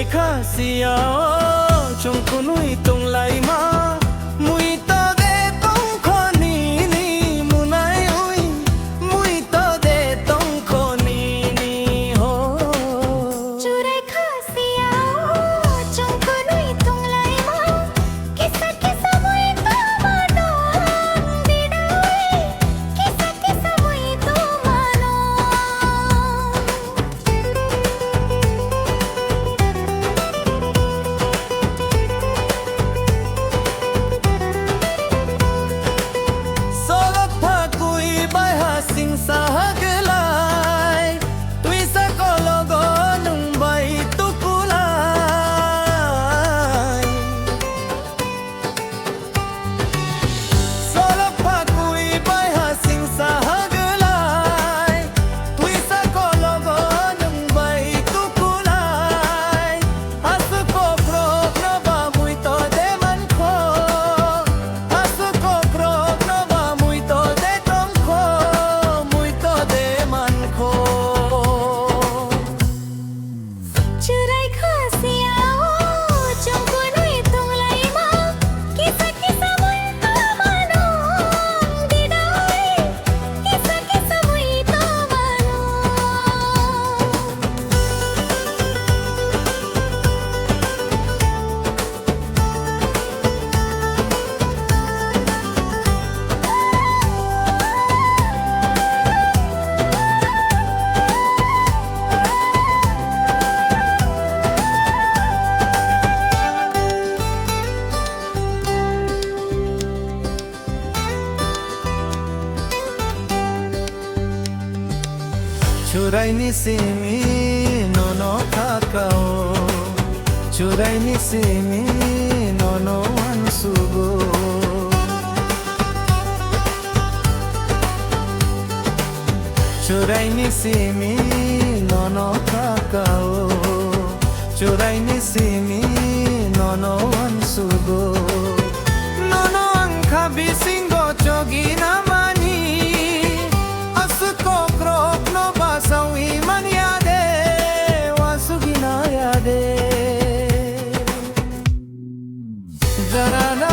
Chwrai Kha sia chung kunui tung lai ma mui to de tong khoni ni munai ui mui to de tong khoni ni ho Chwrai Kha sia chung kunui tung lai ma kisa kisa mui to mano didai kisa kisa mui to mano Solot pha kui bai ha sing sa haglai tui sa kologo nung bai tu kulai Solot pha kui bai ha sing sa haglai tui sa kologo nung bai tu kulai Asu ko pro no ba mui to de man kho Asu ko pro no ba mui to de tong kho mui to de man kho Chwrai Kha sia chung kunui tung lai ma kisa kisa mui to mano didai kisa kisa mui to mano Chwrai ni simi no no kakao Chwrai ni simi no no ansugo Chwrai ni simi no no kakao Chwrai ni simi no no ansugo No no ang kabisingo chogi na mani Asuko krok no basau iman yade wasugi na yade Zarana